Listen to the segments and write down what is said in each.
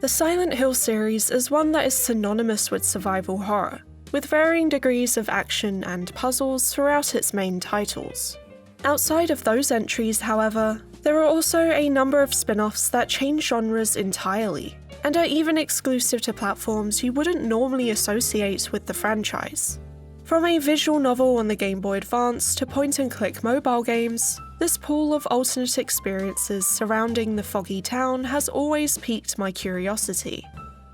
The Silent Hill series is one that is synonymous with survival horror, with varying degrees of action and puzzles throughout its main titles. Outside of those entries, however, there are also a number of spin-offs that change genres entirely, and are even exclusive to platforms you wouldn't normally associate with the franchise. From a visual novel on the Game Boy Advance to point-and-click mobile games, this pool of alternate experiences surrounding the foggy town has always piqued my curiosity.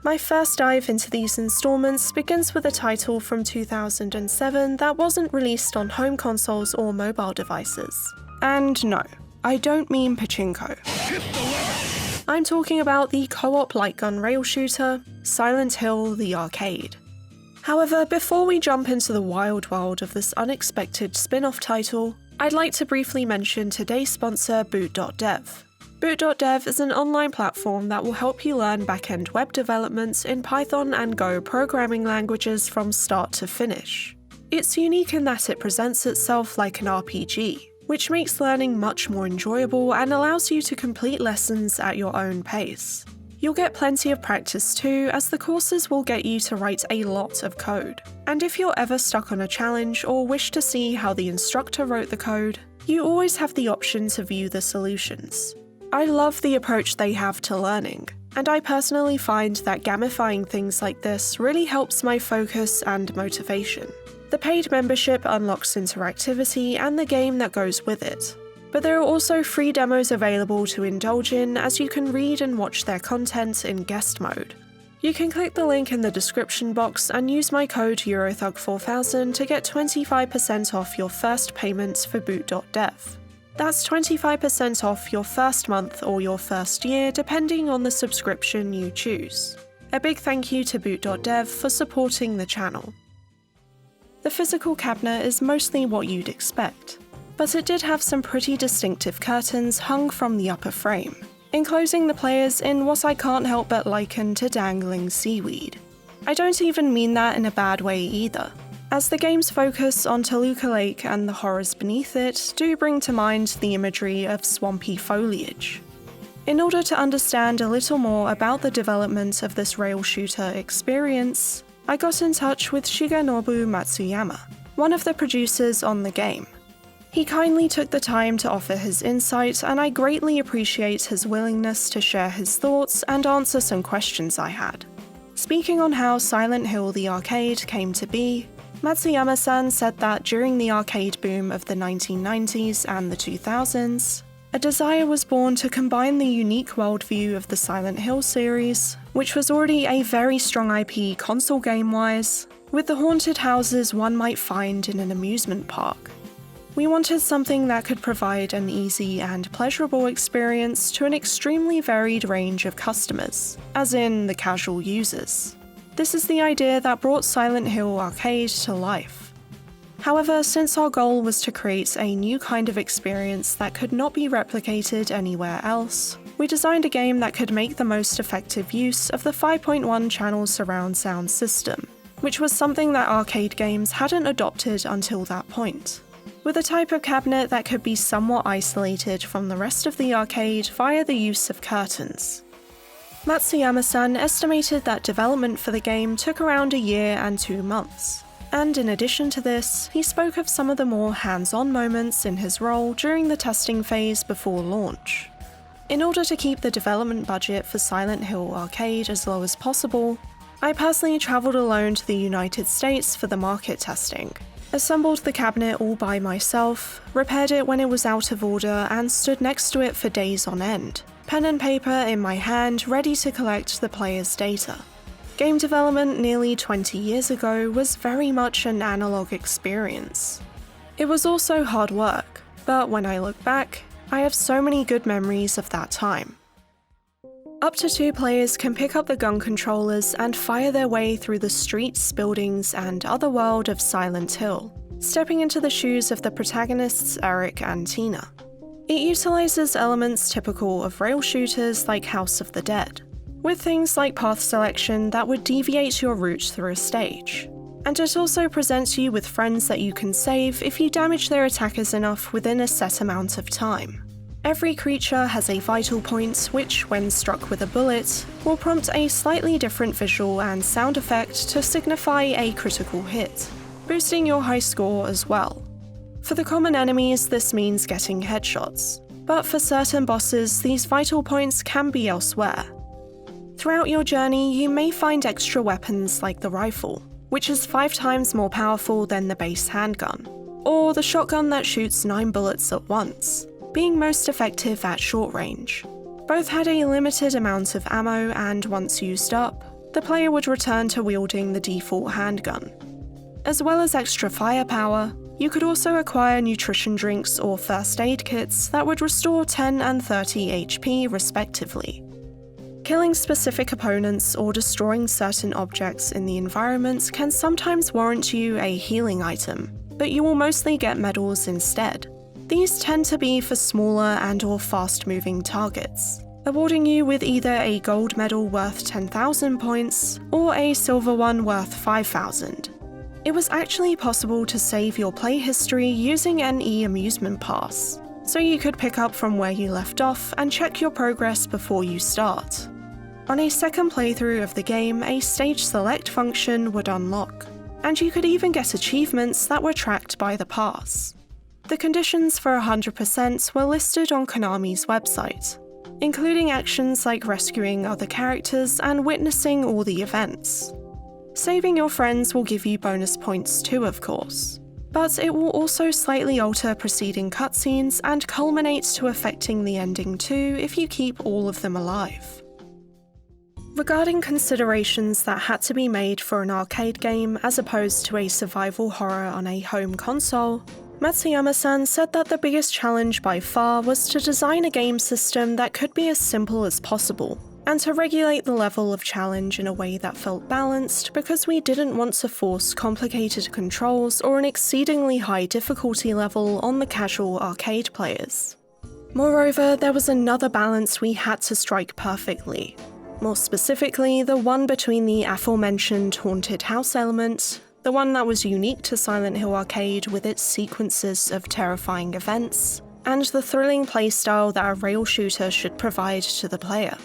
My first dive into these installments begins with a title from 2007 that wasn't released on home consoles or mobile devices. And no, I don't mean pachinko. I'm talking about the co-op light gun rail shooter, Silent Hill the Arcade. However, before we jump into the wild world of this unexpected spin-off title, I'd like to briefly mention today's sponsor, Boot.dev. Boot.dev is an online platform that will help you learn back-end web development in Python and Go programming languages from start to finish. It's unique in that it presents itself like an RPG, which makes learning much more enjoyable and allows you to complete lessons at your own pace. You'll get plenty of practice too, as the courses will get you to write a lot of code. And if you're ever stuck on a challenge or wish to see how the instructor wrote the code, you always have the option to view the solutions. I love the approach they have to learning, and I personally find that gamifying things like this really helps my focus and motivation. The paid membership unlocks interactivity and the game that goes with it. But there are also free demos available to indulge in, as you can read and watch their content in guest mode. You can click the link in the description box and use my code EuroThug4000 to get 25% off your first payment for Boot.dev. That's 25% off your first month or your first year, depending on the subscription you choose. A big thank you to Boot.dev for supporting the channel. The physical cabinet is mostly what you'd expect, but it did have some pretty distinctive curtains hung from the upper frame, enclosing the players in what I can't help but liken to dangling seaweed. I don't even mean that in a bad way either, as the game's focus on Toluca Lake and the horrors beneath it do bring to mind the imagery of swampy foliage. In order to understand a little more about the development of this rail shooter experience, I got in touch with Shigenobu Matsuyama, one of the producers on the game. He kindly took the time to offer his insight, and I greatly appreciate his willingness to share his thoughts and answer some questions I had. Speaking on how Silent Hill the Arcade came to be, Matsuyama-san said that during the arcade boom of the 1990s and the 2000s, a desire was born to combine the unique worldview of the Silent Hill series, which was already a very strong IP console game-wise, with the haunted houses one might find in an amusement park. We wanted something that could provide an easy and pleasurable experience to an extremely varied range of customers, as in the casual users. This is the idea that brought Silent Hill Arcade to life. However, since our goal was to create a new kind of experience that could not be replicated anywhere else, we designed a game that could make the most effective use of the 5.1 channel surround sound system, which was something that arcade games hadn't adopted until that point, with a type of cabinet that could be somewhat isolated from the rest of the arcade via the use of curtains. Matsuyama-san estimated that development for the game took around a year and 2 months, and in addition to this, he spoke of some of the more hands-on moments in his role during the testing phase before launch. In order to keep the development budget for Silent Hill Arcade as low as possible, I personally travelled alone to the United States for the market testing, assembled the cabinet all by myself, repaired it when it was out of order, and stood next to it for days on end, pen and paper in my hand, ready to collect the player's data. Game development nearly 20 years ago was very much an analog experience. It was also hard work, but when I look back, I have so many good memories of that time. Up to 2 players can pick up the gun controllers and fire their way through the streets, buildings, and other world of Silent Hill, stepping into the shoes of the protagonists Eric and Tina. It utilizes elements typical of rail shooters like House of the Dead, with things like path selection that would deviate your route through a stage. And it also presents you with friends that you can save if you damage their attackers enough within a set amount of time. Every creature has a vital point which, when struck with a bullet, will prompt a slightly different visual and sound effect to signify a critical hit, boosting your high score as well. For the common enemies, this means getting headshots, but for certain bosses, these vital points can be elsewhere. Throughout your journey, you may find extra weapons like the rifle, which is 5 times more powerful than the base handgun, or the shotgun that shoots 9 bullets at once, being most effective at short range. Both had a limited amount of ammo, and once used up, the player would return to wielding the default handgun. As well as extra firepower, you could also acquire nutrition drinks or first aid kits that would restore 10 and 30 HP respectively. Killing specific opponents or destroying certain objects in the environment can sometimes warrant you a healing item, but you will mostly get medals instead. These tend to be for smaller and/or fast-moving targets, awarding you with either a gold medal worth 10,000 points or a silver one worth 5,000. It was actually possible to save your play history using an e-amusement pass, so you could pick up from where you left off and check your progress before you start. On a second playthrough of the game, a stage select function would unlock, and you could even get achievements that were tracked by the pass. The conditions for 100% were listed on Konami's website, including actions like rescuing other characters and witnessing all the events. Saving your friends will give you bonus points too, of course, but it will also slightly alter preceding cutscenes and culminate to affecting the ending too if you keep all of them alive. Regarding considerations that had to be made for an arcade game as opposed to a survival horror on a home console, Matsuyama-san said that the biggest challenge by far was to design a game system that could be as simple as possible, and to regulate the level of challenge in a way that felt balanced because we didn't want to force complicated controls or an exceedingly high difficulty level on the casual arcade players. Moreover, there was another balance we had to strike perfectly. More specifically, the one between the aforementioned haunted house element, the one that was unique to Silent Hill Arcade with its sequences of terrifying events, and the thrilling playstyle that a rail shooter should provide to the player.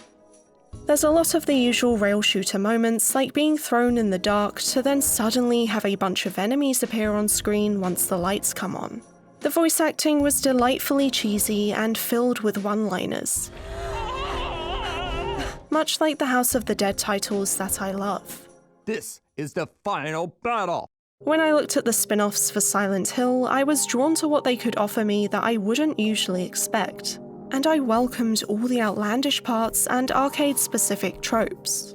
There's a lot of the usual rail shooter moments, like being thrown in the dark to then suddenly have a bunch of enemies appear on screen once the lights come on. The voice acting was delightfully cheesy and filled with one-liners, much like the House of the Dead titles that I love. This is the final battle! When I looked at the spin-offs for Silent Hill, I was drawn to what they could offer me that I wouldn't usually expect, and I welcomed all the outlandish parts and arcade-specific tropes.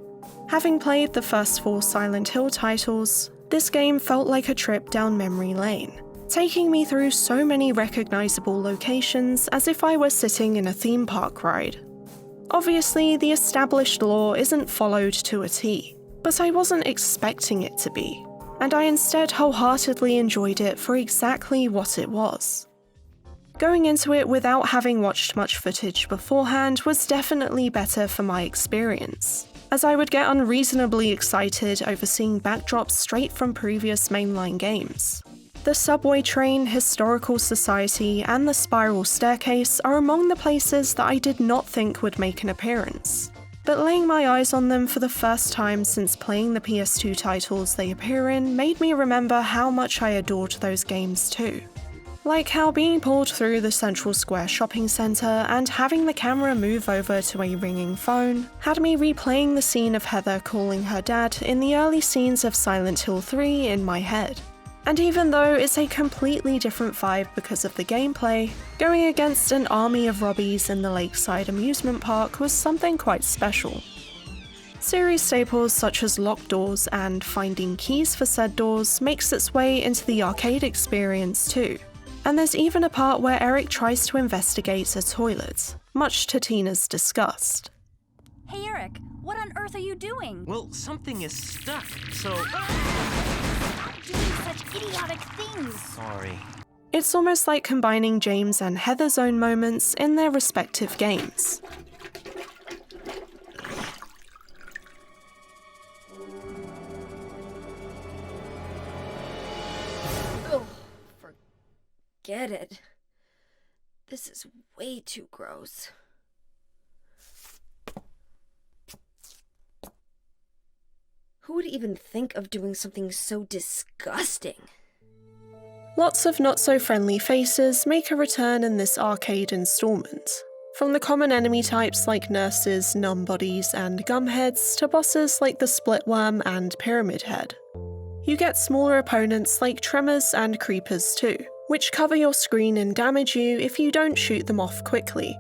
Having played the first 4 Silent Hill titles, this game felt like a trip down memory lane, taking me through so many recognizable locations as if I were sitting in a theme park ride. Obviously, the established lore isn't followed to a T, but I wasn't expecting it to be, and I instead wholeheartedly enjoyed it for exactly what it was. Going into it without having watched much footage beforehand was definitely better for my experience, as I would get unreasonably excited over seeing backdrops straight from previous mainline games. The subway train, historical society, and the spiral staircase are among the places that I did not think would make an appearance, but laying my eyes on them for the first time since playing the PS2 titles they appear in made me remember how much I adored those games too. Like how being pulled through the Central Square shopping centre and having the camera move over to a ringing phone had me replaying the scene of Heather calling her dad in the early scenes of Silent Hill 3 in my head. And even though it's a completely different vibe because of the gameplay, going against an army of Robbies in the Lakeside amusement park was something quite special. Series staples such as locked doors and finding keys for said doors makes its way into the arcade experience too. And there's even a part where Eric tries to investigate a toilet, much to Tina's disgust. Hey Eric, what on earth are you doing? Well, something is stuck, so... Stop doing such idiotic things! Sorry. It's almost like combining James and Heather's own moments in their respective games. Oh, forget it. This is way too gross. Who would even think of doing something so disgusting? Lots of not-so-friendly faces make a return in this arcade installment. From the common enemy types like nurses, numbodies, and gumheads to bosses like the Splitworm and Pyramid Head. You get smaller opponents like Tremors and Creepers too, which cover your screen and damage you if you don't shoot them off quickly.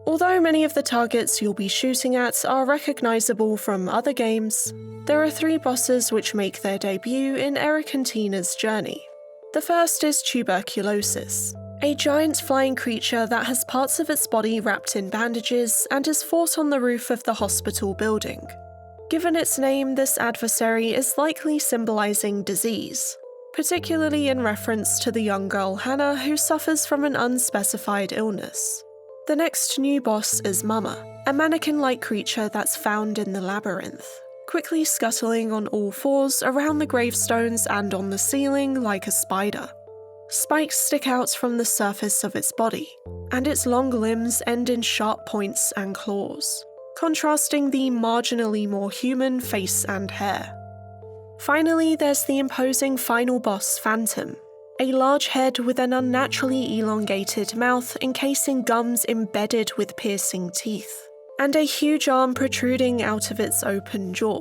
Although many of the targets you'll be shooting at are recognisable from other games, there are 3 bosses which make their debut in Eric and Tina's journey. The first is Tuberculosis, a giant flying creature that has parts of its body wrapped in bandages and is fought on the roof of the hospital building. Given its name, this adversary is likely symbolising disease, particularly in reference to the young girl Hannah who suffers from an unspecified illness. The next new boss is Mama, a mannequin-like creature that's found in the labyrinth, quickly scuttling on all 4s around the gravestones and on the ceiling like a spider. Spikes stick out from the surface of its body, and its long limbs end in sharp points and claws, contrasting the marginally more human face and hair. Finally, there's the imposing final boss Phantom, a large head with an unnaturally elongated mouth encasing gums embedded with piercing teeth, and a huge arm protruding out of its open jaw.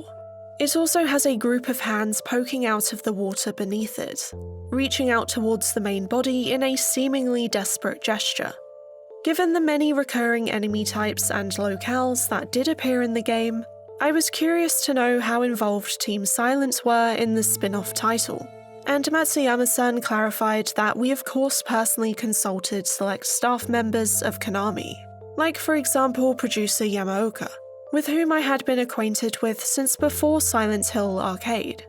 It also has a group of hands poking out of the water beneath it, reaching out towards the main body in a seemingly desperate gesture. Given the many recurring enemy types and locales that did appear in the game, I was curious to know how involved Team Silent were in the spin-off title, and Matsuyama-san clarified that we of course personally consulted select staff members of Konami, like for example producer Yamaoka, with whom I had been acquainted with since before Silent Hill Arcade.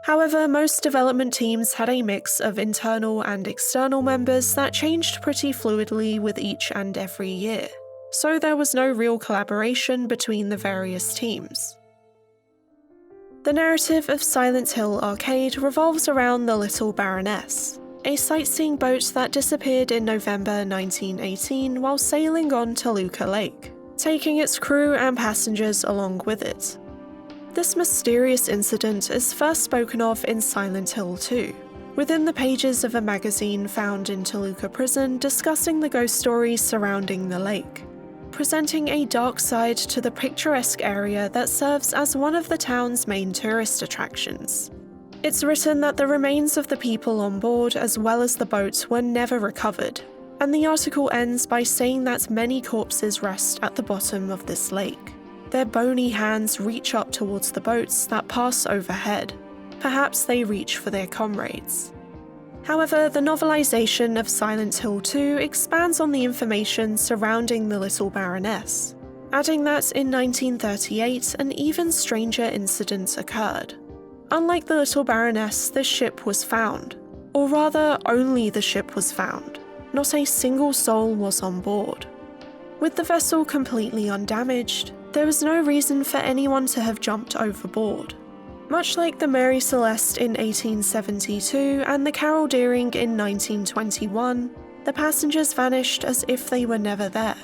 However, most development teams had a mix of internal and external members that changed pretty fluidly with each and every year, so there was no real collaboration between the various teams. The narrative of Silent Hill Arcade revolves around the Little Baroness, a sightseeing boat that disappeared in November 1918 while sailing on Toluca Lake, taking its crew and passengers along with it. This mysterious incident is first spoken of in Silent Hill 2, within the pages of a magazine found in Toluca Prison discussing the ghost stories surrounding the lake, presenting a dark side to the picturesque area that serves as one of the town's main tourist attractions. It's written that the remains of the people on board as well as the boat were never recovered, and the article ends by saying that many corpses rest at the bottom of this lake. Their bony hands reach up towards the boats that pass overhead. Perhaps they reach for their comrades. However, the novelization of Silent Hill 2 expands on the information surrounding the Little Baroness, adding that in 1938 an even stranger incident occurred. Unlike the Little Baroness, the ship was found, or rather only the ship was found. Not a single soul was on board. With the vessel completely undamaged, there was no reason for anyone to have jumped overboard. Much like the Mary Celeste in 1872 and the Carol Deering in 1921, the passengers vanished as if they were never there.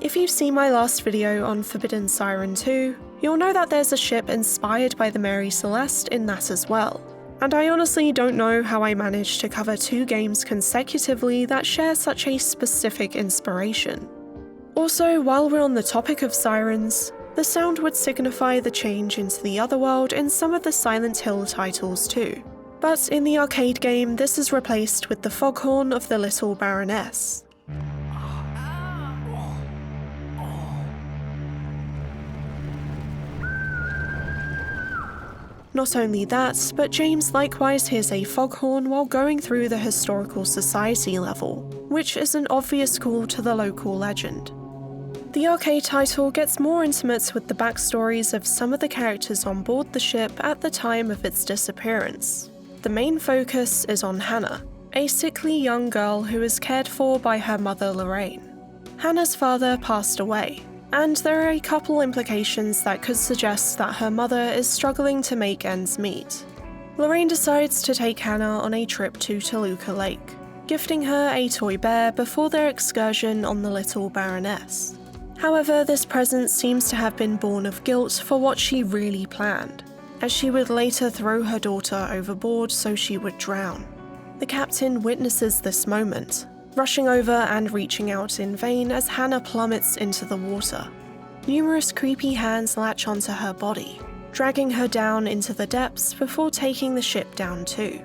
If you've seen my last video on Forbidden Siren 2, you'll know that there's a ship inspired by the Mary Celeste in that as well. And I honestly don't know how I managed to cover 2 games consecutively that share such a specific inspiration. Also, while we're on the topic of sirens, the sound would signify the change into the otherworld in some of the Silent Hill titles too. But in the arcade game, this is replaced with the foghorn of the Little Baroness. Not only that, but James likewise hears a foghorn while going through the Historical Society level, which is an obvious call to the local legend. The arcade title gets more intimate with the backstories of some of the characters on board the ship at the time of its disappearance. The main focus is on Hannah, a sickly young girl who is cared for by her mother Lorraine. Hannah's father passed away, and there are a couple implications that could suggest that her mother is struggling to make ends meet. Lorraine decides to take Hannah on a trip to Toluca Lake, gifting her a toy bear before their excursion on the Little Baroness. However, this present seems to have been born of guilt for what she really planned, as she would later throw her daughter overboard so she would drown. The captain witnesses this moment, rushing over and reaching out in vain as Hannah plummets into the water. Numerous creepy hands latch onto her body, dragging her down into the depths before taking the ship down too.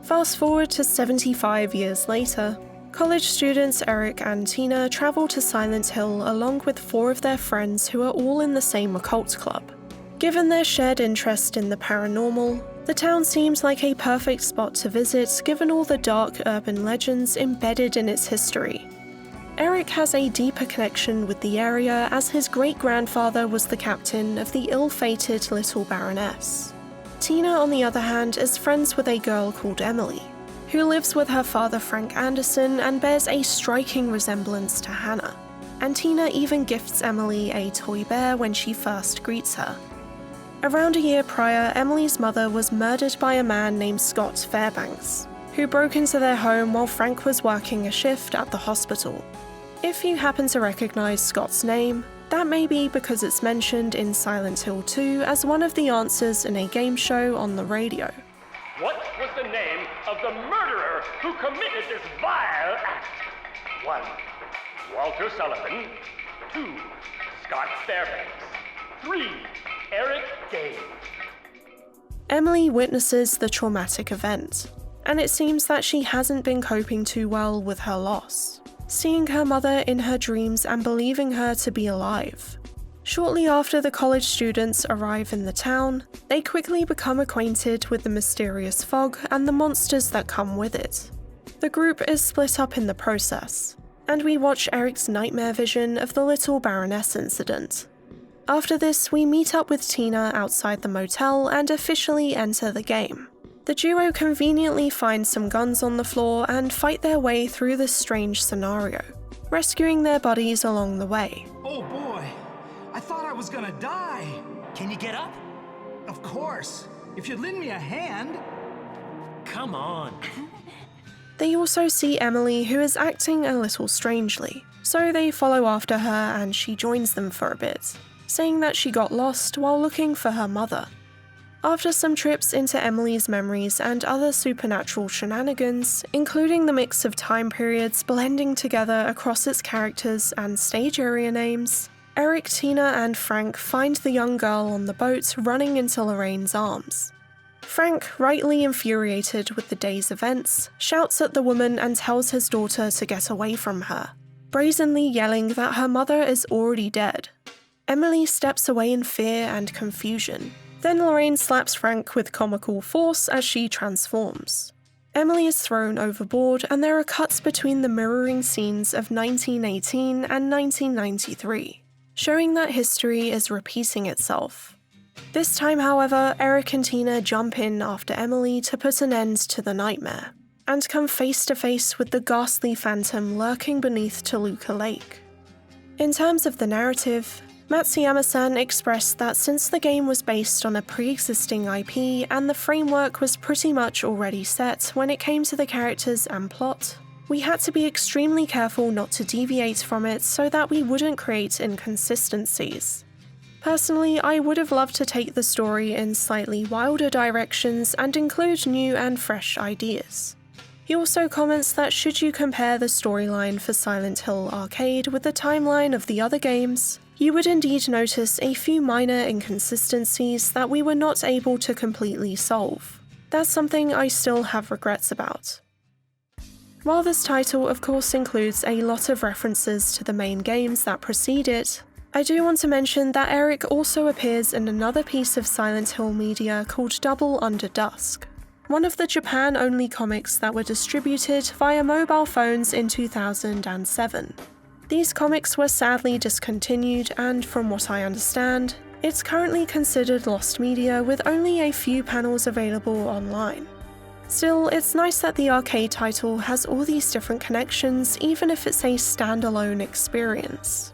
Fast forward to 75 years later, college students Eric and Tina travel to Silent Hill along with 4 of their friends who are all in the same occult club. Given their shared interest in the paranormal, the town seems like a perfect spot to visit given all the dark urban legends embedded in its history. Eric has a deeper connection with the area as his great-grandfather was the captain of the ill-fated Little Baroness. Tina, on the other hand, is friends with a girl called Emily, who lives with her father Frank Anderson and bears a striking resemblance to Hannah. And Tina even gifts Emily a toy bear when she first greets her. Around a year prior, Emily's mother was murdered by a man named Scott Fairbanks, who broke into their home while Frank was working a shift at the hospital. If you happen to recognize Scott's name, that may be because it's mentioned in Silent Hill 2 as one of the answers in a game show on the radio. What was the name of the murderer who committed this vile act? 1. Walter Sullivan. 2. Scott Fairbanks. 3. Eric Dave. Emily witnesses the traumatic event, and it seems that she hasn't been coping too well with her loss, seeing her mother in her dreams and believing her to be alive. Shortly after the college students arrive in the town, they quickly become acquainted with the mysterious fog and the monsters that come with it. The group is split up in the process, and we watch Eric's nightmare vision of the Little Baroness incident. After this, we meet up with Tina outside the motel and officially enter the game. The duo conveniently find some guns on the floor and fight their way through this strange scenario, rescuing their buddies along the way. Oh boy, I thought I was gonna die. Can you get up? Of course, if you'd lend me a hand. Come on. They also see Emily, who is acting a little strangely, so they follow after her and she joins them for a bit, saying that she got lost while looking for her mother. After some trips into Emily's memories and other supernatural shenanigans, including the mix of time periods blending together across its characters and stage area names, Eric, Tina, and Frank find the young girl on the boat running into Lorraine's arms. Frank, rightly infuriated with the day's events, shouts at the woman and tells his daughter to get away from her, brazenly yelling that her mother is already dead. Emily steps away in fear and confusion. Then Lorraine slaps Frank with comical force as she transforms. Emily is thrown overboard and there are cuts between the mirroring scenes of 1918 and 1993, showing that history is repeating itself. This time, however, Eric and Tina jump in after Emily to put an end to the nightmare, and come face to face with the ghastly phantom lurking beneath Toluca Lake. In terms of the narrative, Matsuyama-san expressed that since the game was based on a pre-existing IP and the framework was pretty much already set when it came to the characters and plot, we had to be extremely careful not to deviate from it so that we wouldn't create inconsistencies. Personally, I would have loved to take the story in slightly wilder directions and include new and fresh ideas. He also comments that should you compare the storyline for Silent Hill Arcade with the timeline of the other games, you would indeed notice a few minor inconsistencies that we were not able to completely solve. That's something I still have regrets about. While this title of course includes a lot of references to the main games that precede it, I do want to mention that Eric also appears in another piece of Silent Hill media called Double Under Dusk, one of the Japan-only comics that were distributed via mobile phones in 2007. These comics were sadly discontinued and, from what I understand, it's currently considered lost media with only a few panels available online. Still, it's nice that the arcade title has all these different connections even if it's a standalone experience.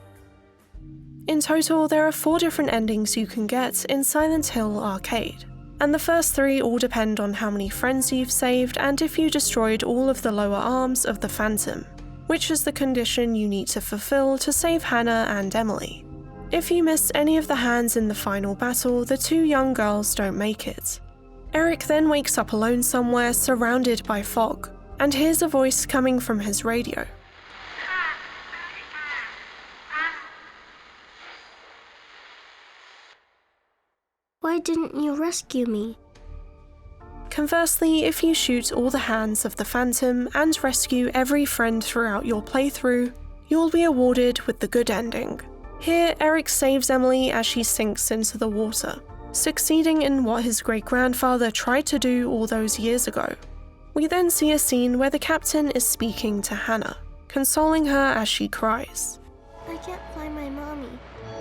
In total, there are 4 different endings you can get in Silent Hill Arcade, and the first 3 all depend on how many friends you've saved and if you destroyed all of the lower arms of the Phantom, which is the condition you need to fulfill to save Hannah and Emily. If you miss any of the hands in the final battle, the 2 young girls don't make it. Eric then wakes up alone somewhere surrounded by fog, and hears a voice coming from his radio. Why didn't you rescue me? Conversely, if you shoot all the hands of the Phantom and rescue every friend throughout your playthrough, you'll be awarded with the good ending. Here, Eric saves Emily as she sinks into the water, succeeding in what his great-grandfather tried to do all those years ago. We then see a scene where the captain is speaking to Hannah, consoling her as she cries. I can't find my mommy.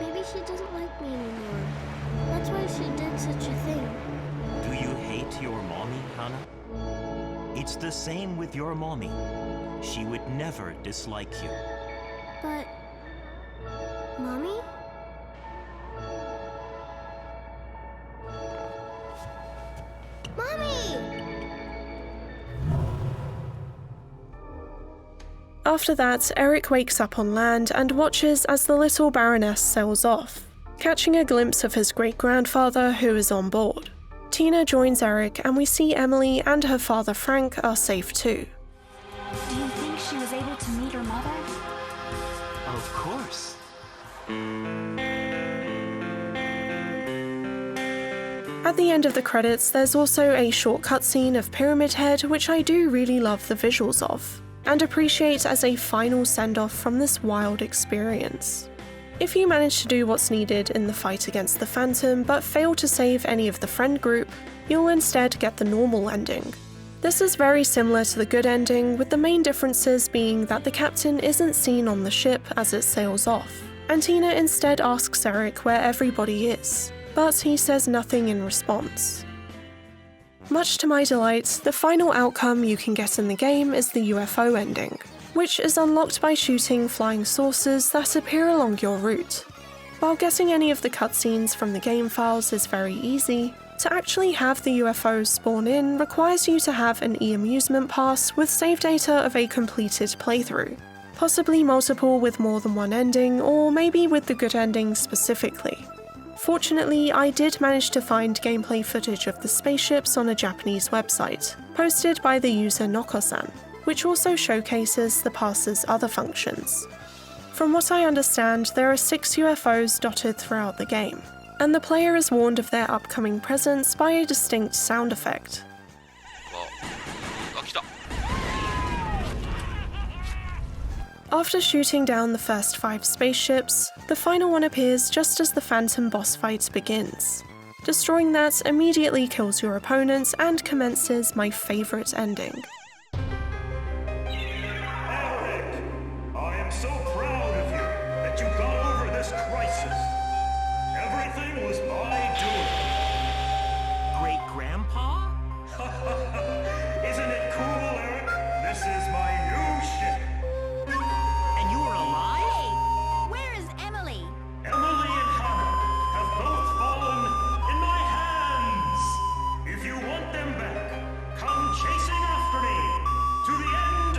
Maybe she doesn't like me anymore. That's why she did such a thing. Do you hate your mommy, Hannah? It's the same with your mommy. She would never dislike you. But... Mommy? Mommy! After that, Eric wakes up on land and watches as the little Baroness sails off, catching a glimpse of his great-grandfather who is on board. Tina joins Eric and we see Emily and her father Frank are safe too. Do you think she was able to meet her mother? Of course. At the end of the credits, there's also a short cutscene of Pyramid Head, which I do really love the visuals of, and appreciate as a final send-off from this wild experience. If you manage to do what's needed in the fight against the Phantom but fail to save any of the friend group, you'll instead get the normal ending. This is very similar to the good ending, with the main differences being that the captain isn't seen on the ship as it sails off, and Tina instead asks Eric where everybody is, but he says nothing in response. Much to my delight, the final outcome you can get in the game is the UFO ending, which is unlocked by shooting flying saucers that appear along your route. While getting any of the cutscenes from the game files is very easy, to actually have the UFOs spawn in requires you to have an e-amusement pass with save data of a completed playthrough, possibly multiple with more than one ending, or maybe with the good ending specifically. Fortunately, I did manage to find gameplay footage of the spaceships on a Japanese website, posted by the user Noko-san, which also showcases the pass's other functions. From what I understand, there are 6 UFOs dotted throughout the game, and the player is warned of their upcoming presence by a distinct sound effect. After shooting down the first 5 spaceships, the final one appears just as the Phantom boss fight begins. Destroying that immediately kills your opponent and commences my favourite ending. Eric, I am so proud of you that you got over this crisis. Everything was my doing. Great-grandpa? Isn't it cool, Eric? This is my new ship. And you were alive? Hey, where is Emily? Emily and Hannah have both fallen in my hands. If you want them back, come chasing after me to the end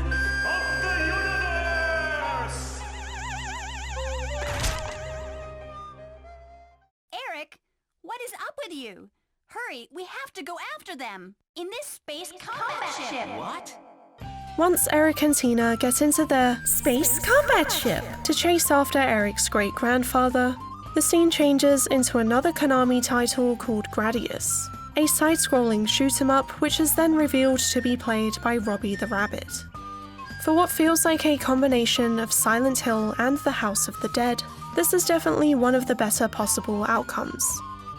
of the universe. Eric, what is up with you? Hurry, we have to go after them. In this space combat ship. What? Once Eric and Tina get into their space combat ship to chase after Eric's great-grandfather, the scene changes into another Konami title called Gradius, a side-scrolling shoot-'em-up which is then revealed to be played by Robbie the Rabbit. For what feels like a combination of Silent Hill and The House of the Dead, this is definitely one of the better possible outcomes.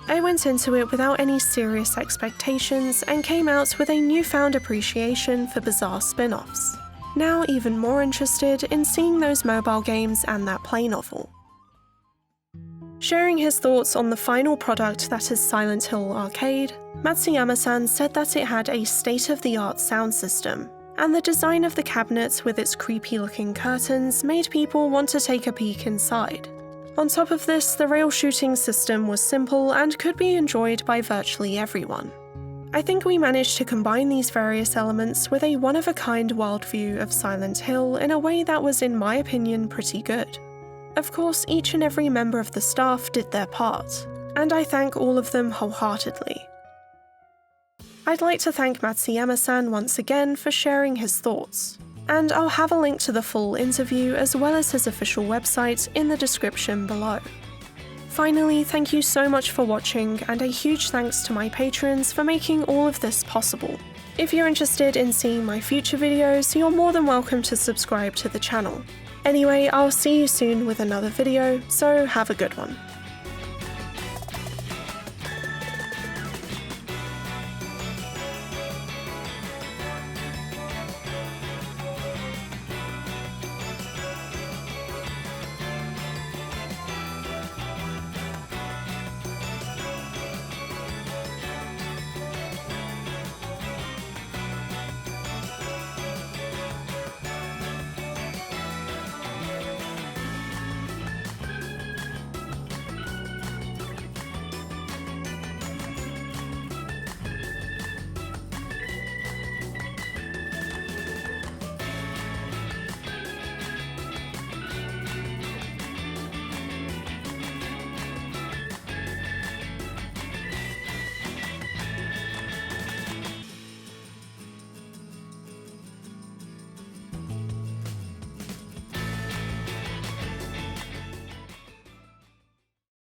I went into it without any serious expectations and came out with a newfound appreciation for bizarre spin-offs. Now even more interested in seeing those mobile games and that play novel. Sharing his thoughts on the final product that is Silent Hill Arcade, Matsuyama-san said that it had a state-of-the-art sound system, and the design of the cabinet with its creepy-looking curtains made people want to take a peek inside. On top of this, the rail shooting system was simple and could be enjoyed by virtually everyone. I think we managed to combine these various elements with a one-of-a-kind worldview of Silent Hill in a way that was, in my opinion, pretty good. Of course, each and every member of the staff did their part, and I thank all of them wholeheartedly. I'd like to thank Matsuyama-san once again for sharing his thoughts, and I'll have a link to the full interview as well as his official website in the description below. Finally, thank you so much for watching, and a huge thanks to my patrons for making all of this possible. If you're interested in seeing my future videos, you're more than welcome to subscribe to the channel. Anyway, I'll see you soon with another video, so have a good one.